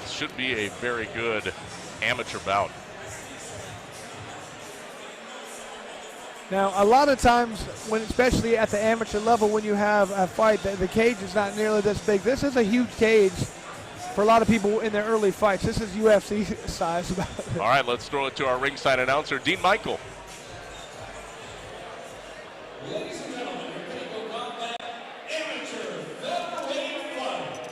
Should be a very good amateur bout. Now, a lot of times, when especially at the amateur level, when you have a fight, the cage is not nearly this big. This is a huge cage for a lot of people in their early fights. This is UFC size. All right, let's throw it to our ringside announcer, Dean Michael. Ladies and gentlemen, your Pinnacle Combat amateur featherweight fight.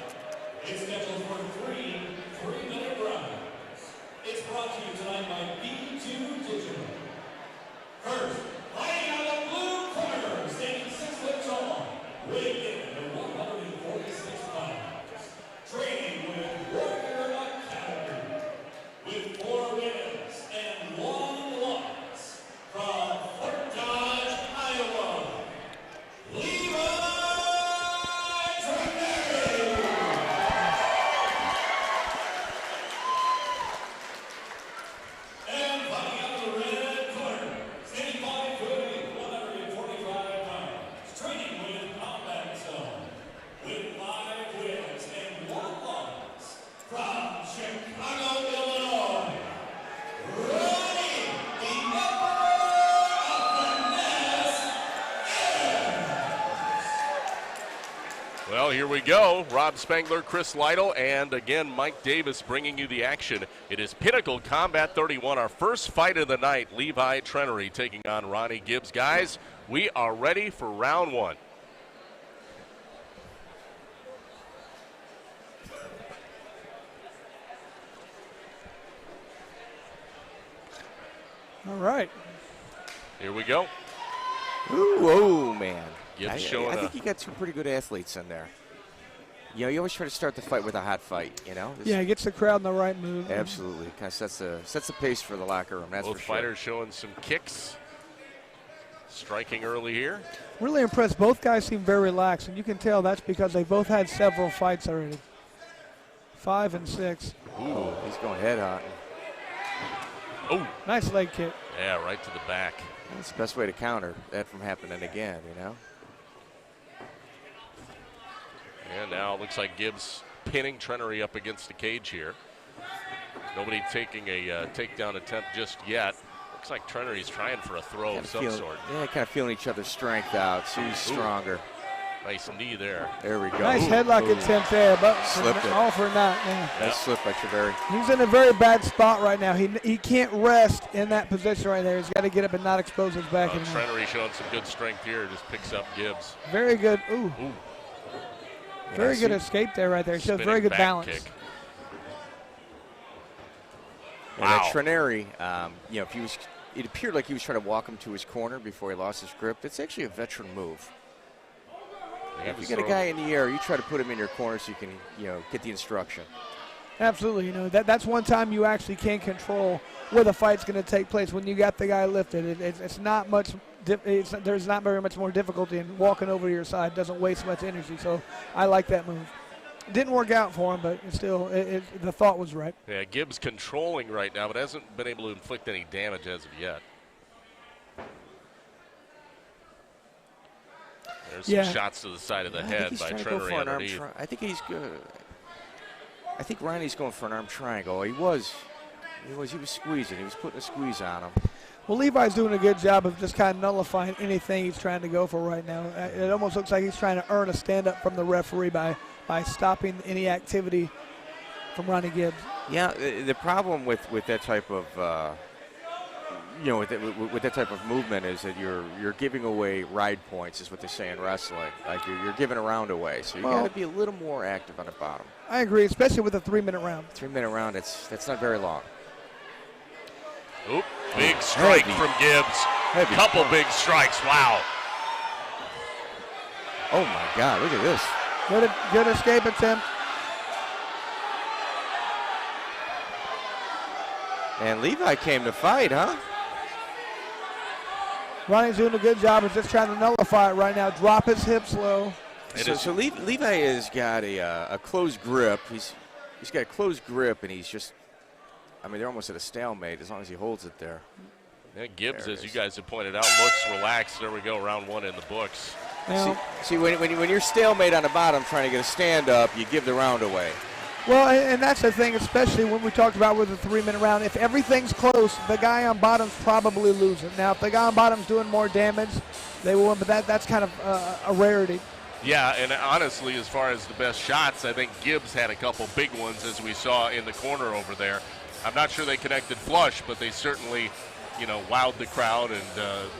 It's scheduled for 3 3-minute rounds. It's brought to you tonight by B2 Digital. First, fighting out of the blue corner, standing 6 foot tall, weighing in at 146 pounds. Training with Warrior Academy, with 4 wins and 1 loss. From Fort Dodge, Iowa, Levi Trenary. And fighting out of the red corner, standing 5 foot, 145 pounds, training with Combat Zone, with 5 wins and 1 loss. From Chicago, Illinois, Ronnie, the Emperor of Finesse, Well, here we go. Rob Spangler, Chris Lytle, and again, Mike Davis bringing you the action. It is Pinnacle Combat 31, our first fight of the night. Levi Trenary taking on Ronnie Gibbs. Guys, we are ready for round 1. All right. Here we go. Ooh, oh, man. Gibbs showing I think you got 2 pretty good athletes in there. You know, you always try to start the fight with a hot fight, you know? Yeah, it gets the crowd in the right mood. Absolutely. Kind of sets the pace for the locker room, that's Both for sure. fighters showing some kicks. Striking early here. Really impressed. Both guys seem very relaxed, and you can tell that's because they both had several fights already. 5 and 6. Ooh, he's going head on. Oh, Nice leg kick. yeah, right to the back. That's the best way to counter that from happening again, you know? And now it looks like Gibbs pinning Trenary up against the cage here. Nobody taking a takedown attempt just yet. Looks like Trenary's trying for a throw of some sort. Yeah, kind of feeling each other's strength out. So who's stronger. Nice knee there. There we go. Nice headlock attempt there, but Slipped it. all for naught. Yeah. Nice slip by Trenary. He's in a very bad spot right now. He can't rest in that position right there. He's got to get up and not expose his back anymore. Trenary showing some good strength here. Just picks up Gibbs. Very good. Ooh. Ooh. Very good escape there right there. He shows very good balance. Kick. And Wow. that Trenary, you know, it appeared like he was trying to walk him to his corner before he lost his grip. It's actually a veteran move. If you get a guy in the air, you try to put him in your corner so you can, you know, get the instruction. Absolutely. You know, that's one time you actually can control where the fight's going to take place when you got the guy lifted. It's not much. There's not very much more difficulty in walking over to your side. Doesn't waste much energy. So I like that move. Didn't work out for him, but still, the thought was right. Yeah, Gibbs controlling right now, but hasn't been able to inflict any damage as of yet. There's some shots to the side of the head by Trenary underneath. I think he's good. I think Ronnie's going for an arm triangle. He was squeezing. He was putting a squeeze on him. Well, Levi's doing a good job of just kind of nullifying anything he's trying to go for right now. It almost looks like he's trying to earn a stand-up from the referee by stopping any activity from Ronnie Gibbs. Yeah, the problem with that type of with that type of movement is that you're giving away ride points, is what they say in wrestling. Like you're giving a round away, so you got to be a little more active on the bottom. I agree, especially with a 3-minute round. 3-minute round, that's not very long. Oop, big strike from Gibbs. Couple big strikes, wow. Oh my God, look at this. Good escape attempt. And Levi came to fight, huh? Ronnie's doing a good job of just trying to nullify it right now. Drop his hips low. So Levi has got a closed grip. He's got a closed grip, and he's just, I mean, they're almost at a stalemate as long as he holds it there. Yeah, Gibbs, as you guys have pointed out, looks relaxed. There we go, round 1 in the books. See, when you're stalemate on the bottom trying to get a stand up, you give the round away. Well, and that's the thing, especially when we talked about with the 3-minute round. If everything's close, the guy on bottom's probably losing. Now, if the guy on bottom's doing more damage, they will win, but that's kind of a rarity. Yeah, and honestly, as far as the best shots, I think Gibbs had a couple big ones, as we saw in the corner over there. I'm not sure they connected flush, but they certainly, wowed the crowd and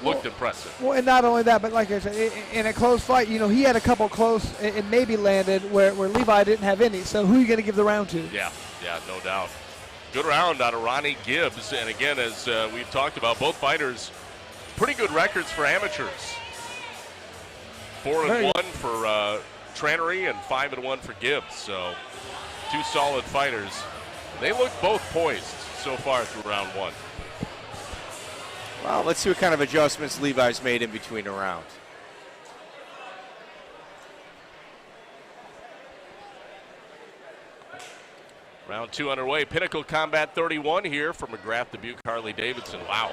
looked impressive. Well, and not only that, but like I said, in a close fight, he had a couple close and maybe landed where Levi didn't have any. So who are you going to give the round to? Yeah, no doubt. Good round out of Ronnie Gibbs. And again, as we've talked about, both fighters, pretty good records for amateurs. 4-1 for Trenary and 5-1 for Gibbs. So 2 solid fighters. They look both poised so far through round 1. Well, let's see what kind of adjustments Levi's made in between the rounds. Round 2 underway. Pinnacle Combat 31 here from McGrath, Dubuque, Harley-Davidson. Wow.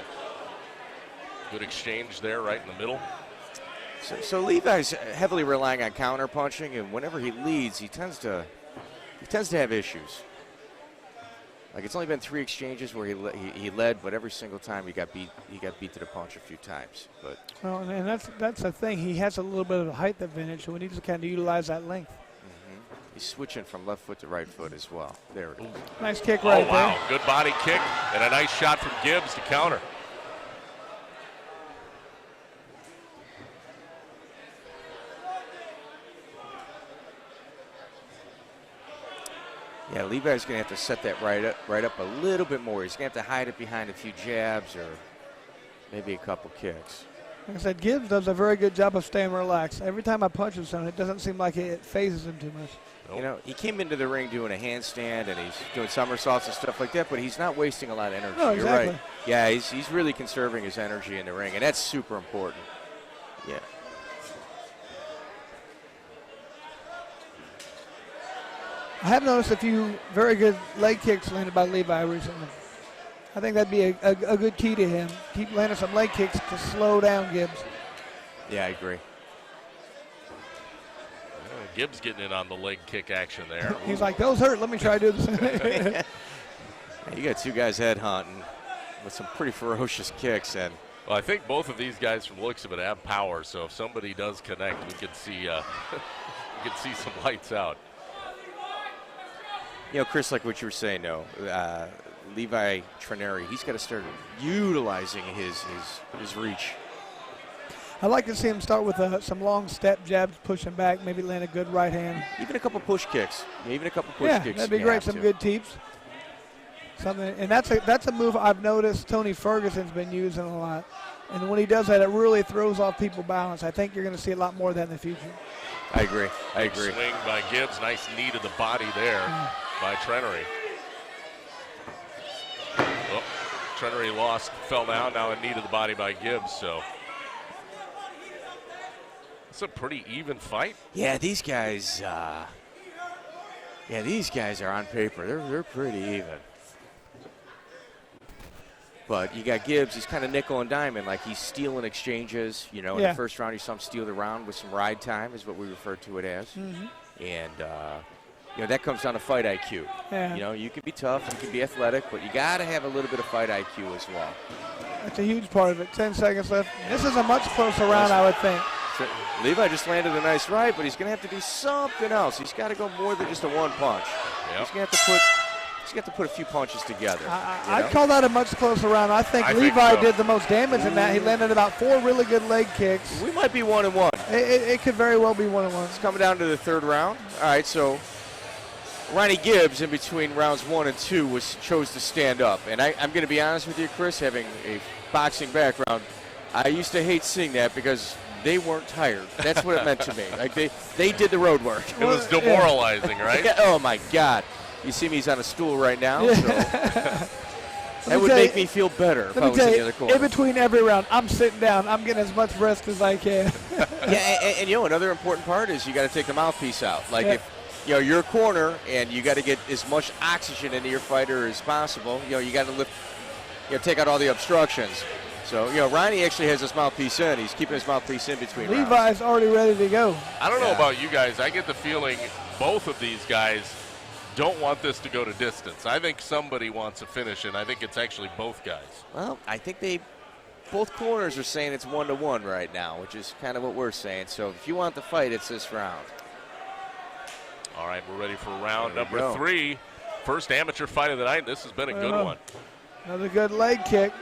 Good exchange there right in the middle. So Levi's heavily relying on counter punching, and whenever he leads, he tends to have issues. Like, it's only been 3 exchanges where he led, but every single time he got beat to the punch a few times. But well, and that's the thing. He has a little bit of a height advantage, so we need to kind of utilize that length. mm-hmm. He's switching from left foot to right foot as well. There it is. Nice kick right there. Oh, wow. Good body kick and a nice shot from Gibbs to counter. Yeah, Levi's going to have to set that right up a little bit more. He's going to have to hide it behind a few jabs or maybe a couple kicks. Like I said, Gibbs does a very good job of staying relaxed. Every time I punch him, it doesn't seem like it phases him too much. Nope. He came into the ring doing a handstand and he's doing somersaults and stuff like that, but he's not wasting a lot of energy. No, exactly. You're right. Yeah, he's really conserving his energy in the ring, and that's super important. Yeah. I have noticed a few very good leg kicks landed by Levi recently. I think that'd be a good key to him. Keep landing some leg kicks to slow down Gibbs. Yeah, I agree. Gibbs getting in on the leg kick action there. He's like, those hurt. Let me try to do this. You got 2 guys head hunting with some pretty ferocious kicks, and Well, I think both of these guys, from the looks of it, have power. So if somebody does connect, we could see we could see some lights out. Chris, like what you were saying, Levi Trenary, he's got to start utilizing his reach. I'd like to see him start with some long step jabs, pushing back, maybe land a good right hand. Even a couple push kicks. Kicks. Yeah, that'd be great. Some good teeps. Something, and that's a move I've noticed Tony Ferguson's been using a lot. And when he does that, it really throws off people's balance. I think you're going to see a lot more of that in the future. I agree. Swing by Gibbs. Nice knee to the body there by Trenary. Oh, Trenary fell down. Now a knee to the body by Gibbs. So it's a pretty even fight. Yeah, these guys. These guys are on paper. They're pretty even. But you got Gibbs, he's kind of nickel and diamond, like he's stealing exchanges. In the first round, you saw him steal the round with some ride time, is what we refer to it as. Mm-hmm. And, that comes down to fight IQ. Yeah. You can be tough, you can be athletic, but you got to have a little bit of fight IQ as well. That's a huge part of it. 10 seconds left. This is a much closer round, I would think. So Levi just landed a nice right, but he's going to have to do something else. He's got to go more than just a one punch. Yep. He's going to have to put a few punches together. I'd call that a much closer round. I think Levi did the most damage in that. He landed about 4 really good leg kicks. We might be 1-1. It could very well be 1-1. It's coming down to the third round. All right, so Ronnie Gibbs in between rounds 1 and 2 chose to stand up. And I'm going to be honest with you, Chris, having a boxing background, I used to hate seeing that because they weren't tired. That's what it meant to me. Like they did the road work. It was demoralizing, right? Oh, my God. You see me, he's on a stool right now, so that would make me feel better if I was in the other corner. In between every round, I'm sitting down. I'm getting as much rest as I can. And another important part is you got to take the mouthpiece out. Like if you're a corner and you got to get as much oxygen into your fighter as possible, you got to lift, take out all the obstructions. So, Ronnie actually has his mouthpiece in. He's keeping his mouthpiece in between rounds. Levi's already ready to go. I don't know about you guys. I get the feeling both of these guys don't want this to go to distance. I think somebody wants a finish, and I think it's actually both guys. Well, I think both corners are saying it's 1-1 right now, which is kind of what we're saying. So if you want the fight, it's this round. All right, we're ready for round number 3. First amateur fight of the night. This has been a good one. Another good leg kick.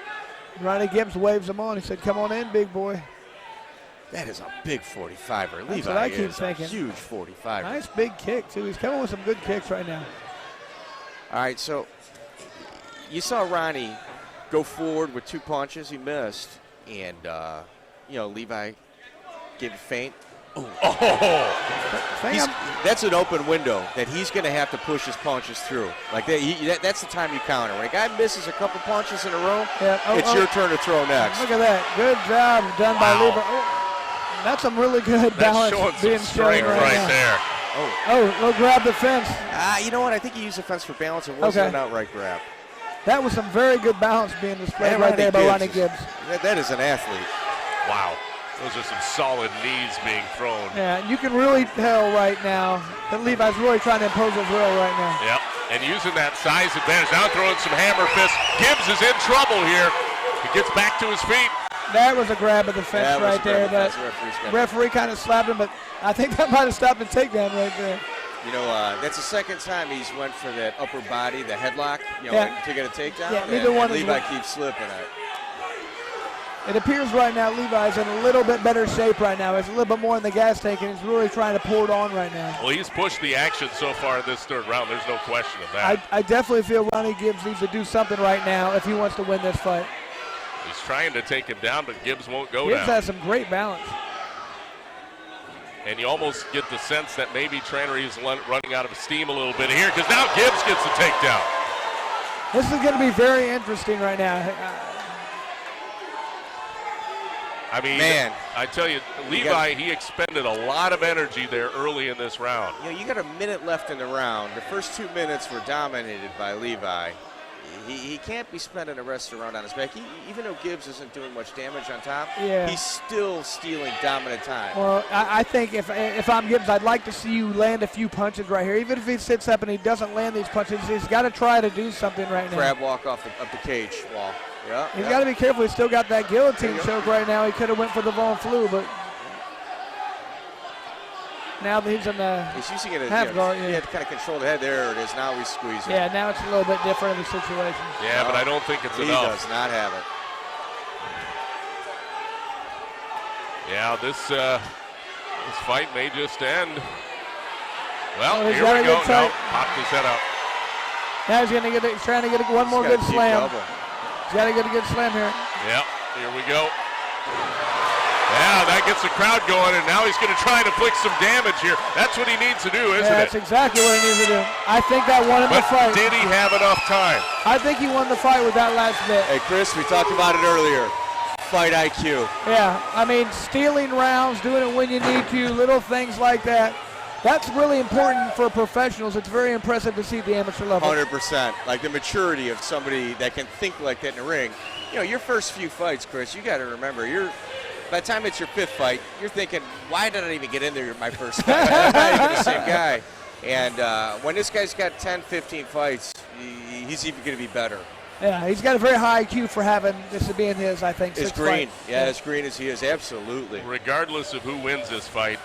Ronnie Gibbs waves him on. He said, come on in, big boy. That is a big 45er. Levi what I keep is thinking. a huge 45er. Nice big kick, too. He's coming with some good kicks right now. All right, so you saw Ronnie go forward with 2 punches. He missed. And, Levi gave a feint. That's an open window that he's going to have to push his punches through. Like that's the time you counter. When a guy misses a couple punches in a row, it's your turn to throw next. Look at that. Good job done by Levi. That's some really good balance being shown right there. He'll grab the fence. You know what? I think he used the fence for balance. It wasn't an outright grab. That was some very good balance being displayed right there by Ronnie Gibbs. That is an athlete. Wow. Those are some solid knees being thrown. Yeah, you can really tell right now that Levi's really trying to impose his will right now. Yep, and using that size advantage. Now throwing some hammer fists. Gibbs is in trouble here. He gets back to his feet. That was a grab of the fence right there. But referee kind of slapped him, but I think that might have stopped the takedown right there. That's the second time he's went for that upper body, the headlock, to get a takedown. Yeah, neither one Levi keeps slipping it. It appears right now Levi's in a little bit better shape right now. He's a little bit more in the gas tank, and he's really trying to pull it on right now. Well, he's pushed the action so far in this third round. There's no question of that. I definitely feel Ronnie Gibbs needs to do something right now if he wants to win this fight. He's trying to take him down, but Gibbs won't go Gibbs down. has some great balance. And you almost get the sense that maybe Trenary is running out of steam a little bit here, because now Gibbs gets the takedown. This is going to be very interesting right now. I mean, I tell you, Levi, he expended a lot of energy there early in this round. You got a minute left in the round. The first 2 minutes were dominated by Levi. He can't be spending the rest of the round on his back. Even though Gibbs isn't doing much damage on top, he's still stealing dominant time. Well, I think if I'm Gibbs, I'd like to see you land a few punches right here. Even if he sits up and he doesn't land these punches, he's got to try to do something right now. Crab walk off the cage wall. Yeah, he's got to be careful. He's still got that guillotine choke right now. He could have went for the Von Flu, but now that he's in the using it as half guard. He had to kind of control the head. There it is. Now he's squeezing. Yeah, now it's a little bit different of a situation. Yeah, but I don't think it's enough. He does not have it. Yeah, this fight may just end. Well, here we go. No, popped his head up. Now he's trying to get one more good slam. He's got to get a good slam here. Yep, here we go. Yeah, that gets the crowd going, and now he's going to try and inflict some damage here. That's what he needs to do, isn't it? That's exactly what he needs to do. I think that won him the fight. Did he have enough time? I think he won the fight with that last bit. Hey, Chris, we talked about it earlier. Fight IQ. Yeah, I mean, stealing rounds, doing it when you need to, little things like that. That's really important for professionals. It's very impressive to see at the amateur level. 100%. Like the maturity of somebody that can think like that in the ring. Your first few fights, Chris, you got to remember, by the time it's your 5th fight, you're thinking, why did I even get in there my first fight? I'm not even the same guy. And when this guy's got 10, 15 fights, he's even going to be better. Yeah, he's got a very high IQ for having this being his, I think, 6th green. fight. Yeah, as green as he is, absolutely. Regardless of who wins this fight,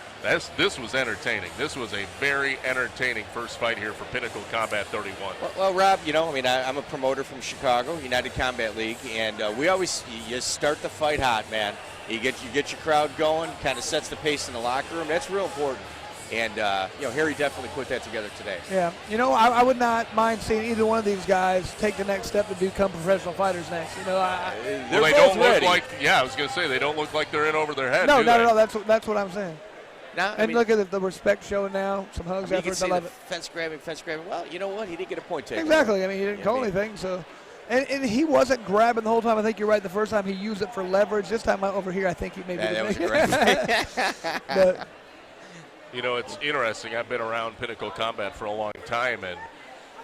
this was entertaining. This was a very entertaining first fight here for Pinnacle Combat 31. Well, Rob, I'm a promoter from Chicago, United Combat League, and we always you start the fight hot, man. You get your crowd going, kind of sets the pace in the locker room. That's real important. And, Harry definitely put that together today. Yeah. I would not mind seeing either one of these guys take the next step to become professional fighters next. They don't look like, I was going to say, they don't look like they're in over their head. No, not at all. That's what I'm saying. Now, look at the respect showing now. Some hugs afterwards. I love it. Fence grabbing. Well, you know what? He didn't get a point taken. Exactly. He didn't call anything. So, and he wasn't grabbing the whole time. I think you're right. The first time he used it for leverage. This time over here, I think he maybe that was great. But it's interesting. I've been around Pinnacle Combat for a long time, and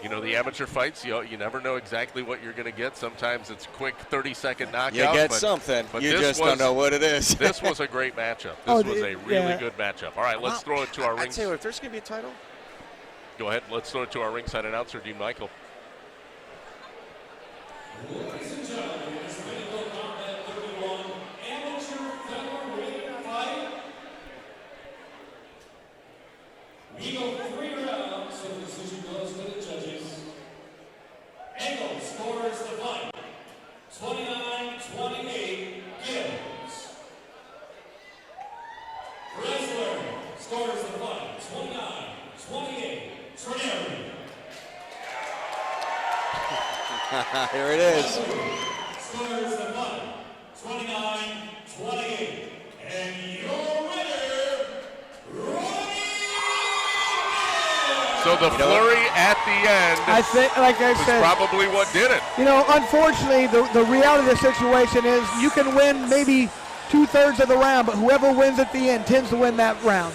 the amateur fights, you never know exactly what you're going to get. Sometimes it's quick 30-second knockouts. You get something. But you just don't know what it is. This was a great matchup. This was a really good matchup. All right, let's throw it to our ring. I'd say if there's going to be a title, Go ahead. Let's throw it to our ringside announcer, Dean Michael. Ladies and gentlemen, this Pinnacle Combat 31 amateur featherweight fight. We go 3 rounds, so the decision goes to the judges. Angle scores the fight. 29-28, Gibbs. Wrestler scores the fight. 29-28, Trenary. Here it is. Scores the fight. 29-28. And your winner, Ronnie Gibbs. So the flurry at the end I think, like I was said, probably what did it. you know, unfortunately, the reality of the situation is you can win maybe 2/3 of the round, but whoever wins at the end tends to win that round.